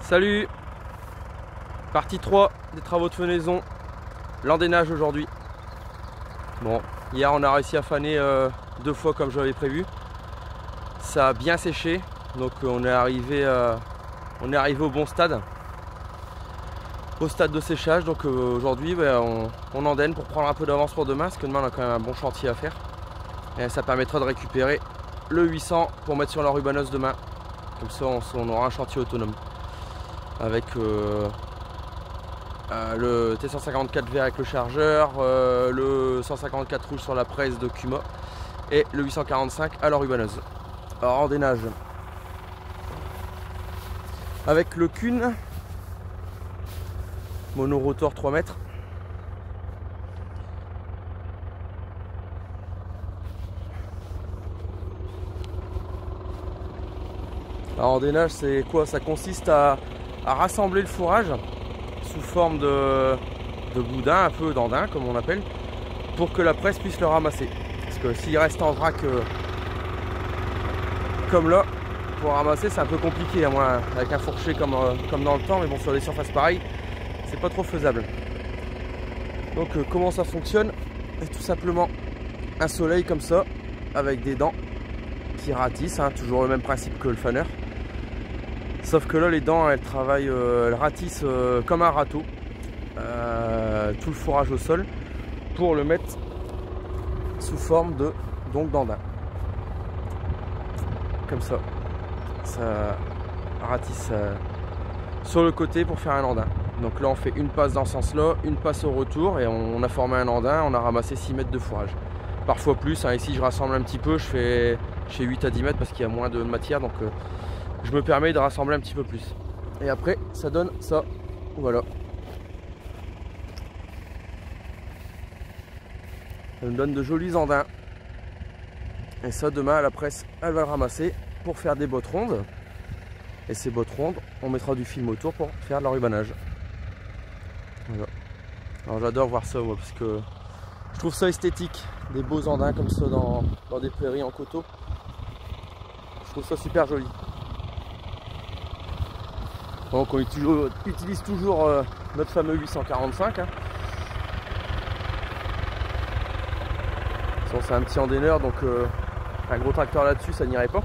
Salut. Partie 3 des travaux de fenaison, l'endainage aujourd'hui. Bon, hier on a réussi à faner 2 fois comme j'avais prévu. Ça a bien séché, donc on est arrivé au bon stade. Au stade de séchage, donc aujourd'hui on endaine pour prendre un peu d'avance pour demain, parce que demain on a quand même un bon chantier à faire. Et ça permettra de récupérer le 800 pour mettre sur la rubaneuse demain. Comme ça on aura un chantier autonome. Avec le T154 vert avec le chargeur, le 154 rouge sur la presse de Kuma et le 845 à la rubaneuse. Alors endainage avec le Kuhn monorotor 3 mètres. Alors endainage c'est quoi? Ça consiste à rassembler le fourrage sous forme de boudin, un peu d'andin comme on appelle, pour que la presse puisse le ramasser. Parce que s'il reste en vrac comme là, pour ramasser c'est un peu compliqué, à moins avec un fourcher comme dans le temps, mais bon, sur des surfaces pareilles c'est pas trop faisable. Donc comment ça fonctionne? C'est tout simplement un soleil comme ça avec des dents qui ratissent, hein, toujours le même principe que le faneur. Sauf que là les dents elles travaillent, elles ratissent comme un râteau tout le fourrage au sol pour le mettre sous forme d'andin. Comme ça, ça ratisse sur le côté pour faire un andin. Donc là on fait une passe dans ce sens là, une passe au retour et on a formé un andin, on a ramassé 6 mètres de fourrage. Parfois plus, hein, ici je rassemble un petit peu, je fais 8 à 10 mètres parce qu'il y a moins de matière, donc je me permets de rassembler un petit peu plus. Et après ça donne ça, voilà. Ça me donne de jolis andins. Et ça demain la presse elle va le ramasser pour faire des bottes rondes. Et ces bottes rondes on mettra du film autour pour faire de la rubanage. Voilà. Alors j'adore voir ça moi, parce que je trouve ça esthétique. Des beaux andins comme ça dans des prairies en coteaux. Je trouve ça super joli. Donc on utilise toujours notre fameux 845. Hein. C'est un petit endaineur, donc un gros tracteur là-dessus ça n'irait pas.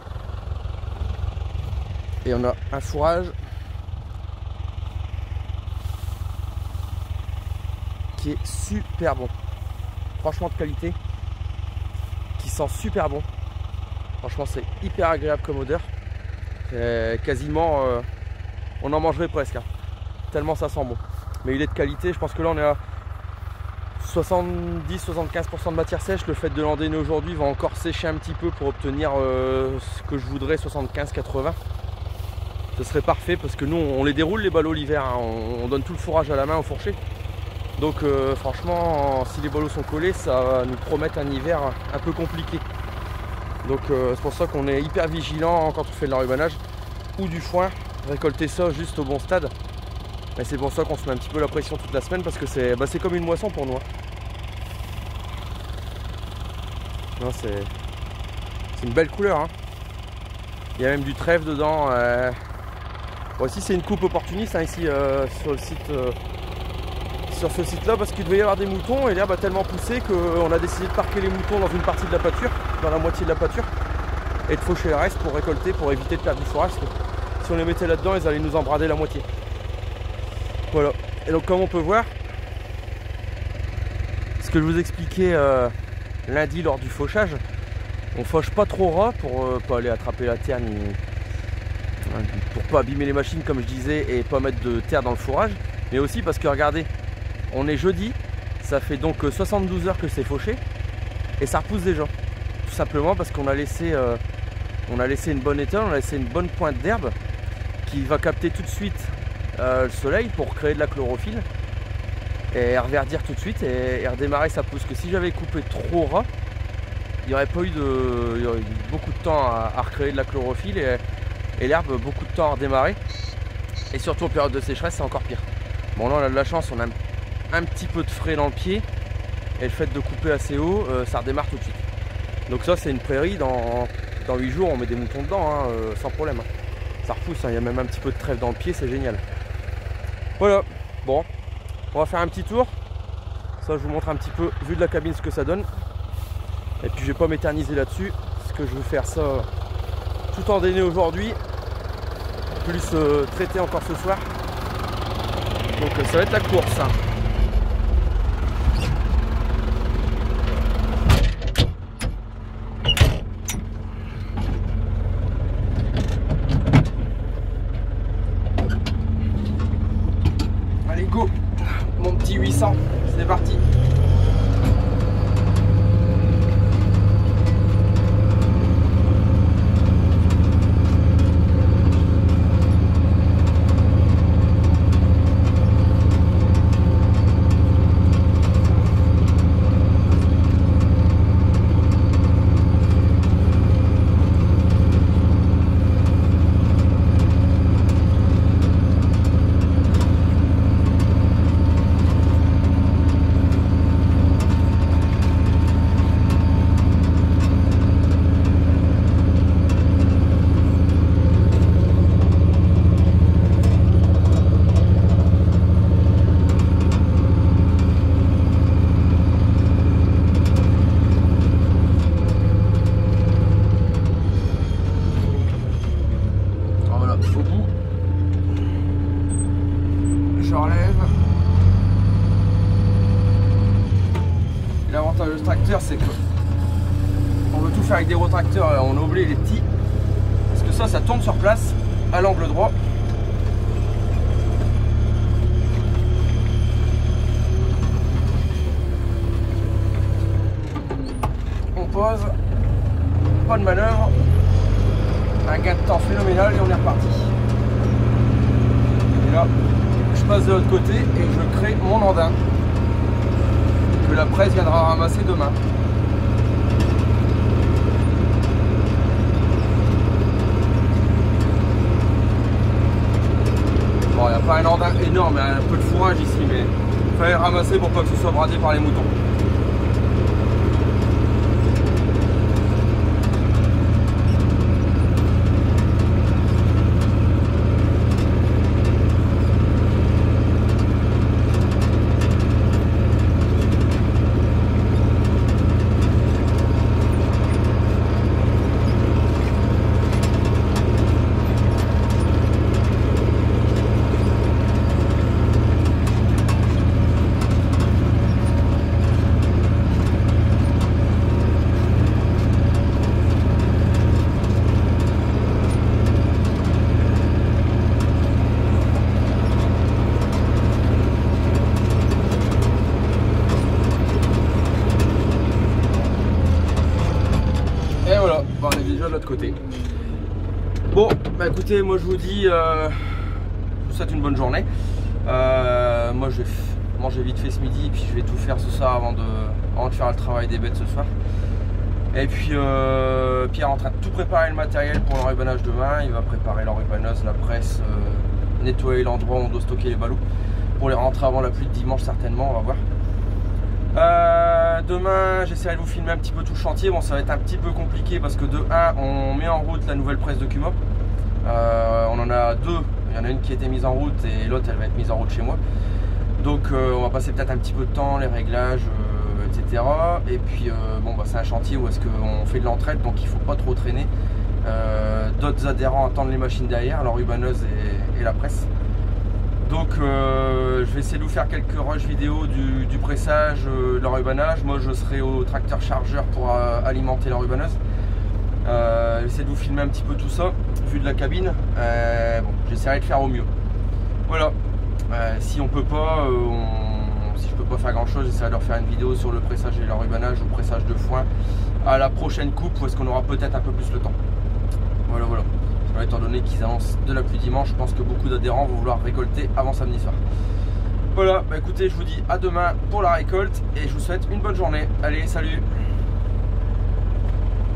Et on a un fourrage qui est super bon. Franchement de qualité. Qui sent super bon. Franchement c'est hyper agréable comme odeur. Quasiment on en mangerait presque, hein, tellement ça sent bon. Mais il est de qualité, je pense que là on est à 70-75% de matière sèche. Le fait de l'endainer aujourd'hui va encore sécher un petit peu pour obtenir ce que je voudrais, 75-80. Ce serait parfait parce que nous on les déroule les ballots l'hiver, hein, on donne tout le fourrage à la main au fourcher. Donc franchement si les ballots sont collés ça va nous promettre un hiver un peu compliqué. Donc c'est pour ça qu'on est hyper vigilant quand on fait de l'enrubanage ou du foin. Récolter ça juste au bon stade, et c'est pour ça qu'on se met un petit peu la pression toute la semaine, parce que c'est comme une moisson pour nous. C'est une belle couleur, hein. Il y a même du trèfle dedans. Bon, ici c'est une coupe opportuniste, hein, ici sur le site, sur ce site là, parce qu'il devait y avoir des moutons et l'herbe a tellement poussé qu'on a décidé de parquer les moutons dans une partie de la pâture, dans la moitié de la pâture, et de faucher le reste pour récolter, pour éviter de perdre du fourrage. Si on les mettait là-dedans, ils allaient nous embrader la moitié. Voilà. Et donc comme on peut voir, ce que je vous expliquais lundi lors du fauchage, on fauche pas trop ras pour pas aller attraper la terre, ni pour pas abîmer les machines comme je disais, et pas mettre de terre dans le fourrage. Mais aussi parce que regardez, on est jeudi, ça fait donc 72 heures que c'est fauché et ça repousse déjà. Tout simplement parce qu'on a laissé une bonne étole, on a laissé une bonne pointe d'herbe qui va capter tout de suite le soleil pour créer de la chlorophylle et reverdir tout de suite et redémarrer sa pousse. Que si j'avais coupé trop ras, il n'y aurait pas eu beaucoup de temps à recréer de la chlorophylle et l'herbe beaucoup de temps à redémarrer, et surtout en période de sécheresse c'est encore pire. Bon là on a de la chance, on a un petit peu de frais dans le pied et le fait de couper assez haut ça redémarre tout de suite. Donc ça c'est une prairie, dans 8 jours on met des moutons dedans, hein, sans problème. ça repousse, hein. Il y a même un petit peu de trèfle dans le pied, c'est génial. Voilà, bon, on va faire un petit tour. Ça, je vous montre un petit peu, vu de la cabine, ce que ça donne. Et puis je vais pas m'éterniser là-dessus, parce que je vais faire ça tout en déné aujourd'hui, plus traiter encore ce soir. Donc ça va être la course, hein. Allez, go, mon petit 800, c'est parti. L'avantage de ce tracteur, c'est que on veut tout faire avec des gros tracteurs, on a oublié les petits, parce que ça tourne sur place à l'angle droit. On pose, pas de manœuvre, un gain de temps phénoménal et on est reparti. Et là, je passe de l'autre côté et je crée mon andin que la presse viendra ramasser demain. Bon, il n'y a pas un andin énorme, un peu de fourrage ici, mais il fallait ramasser pour pas que ce soit bradé par les moutons. On est déjà de l'autre côté. Bon, bah écoutez, moi je vous dis, je vous souhaite une bonne journée. Moi je vais manger vite fait ce midi, et puis je vais tout faire ce soir avant de faire le travail des bêtes ce soir. Et puis Pierre est en train de tout préparer le matériel pour l'enrubannage demain. Il va préparer l'enrubanneuse, la presse, nettoyer l'endroit où on doit stocker les ballots pour les rentrer avant la pluie de dimanche certainement, on va voir. Demain j'essaierai de vous filmer un petit peu tout le chantier. Bon, ça va être un petit peu compliqué parce que de 1 on met en route la nouvelle presse de Cuma. On en a deux, il y en a une qui a été mise en route et l'autre elle va être mise en route chez moi. Donc on va passer peut-être un petit peu de temps, les réglages, etc. Et puis bon bah c'est un chantier où est-ce qu'on fait de l'entraide, donc il faut pas trop traîner. D'autres adhérents attendent les machines derrière, l'enrubanneuse et la presse. Donc je vais essayer de vous faire quelques rushs vidéo du pressage, de l'enrubannage. Moi je serai au tracteur chargeur pour alimenter l'enrubanneuse. Je vais essayer de vous filmer un petit peu tout ça, vu de la cabine. Bon, j'essaierai de faire au mieux. Voilà. Si on peut pas, si je peux pas faire grand chose, j'essaierai de leur faire une vidéo sur le pressage et l'enrubannage, ou pressage de foin à la prochaine coupe, où est-ce qu'on aura peut-être un peu plus le temps. Voilà. Étant donné qu'ils annoncent de la pluie dimanche, je pense que beaucoup d'adhérents vont vouloir récolter avant samedi soir. Voilà, bah écoutez, je vous dis à demain pour la récolte et je vous souhaite une bonne journée. Allez, salut!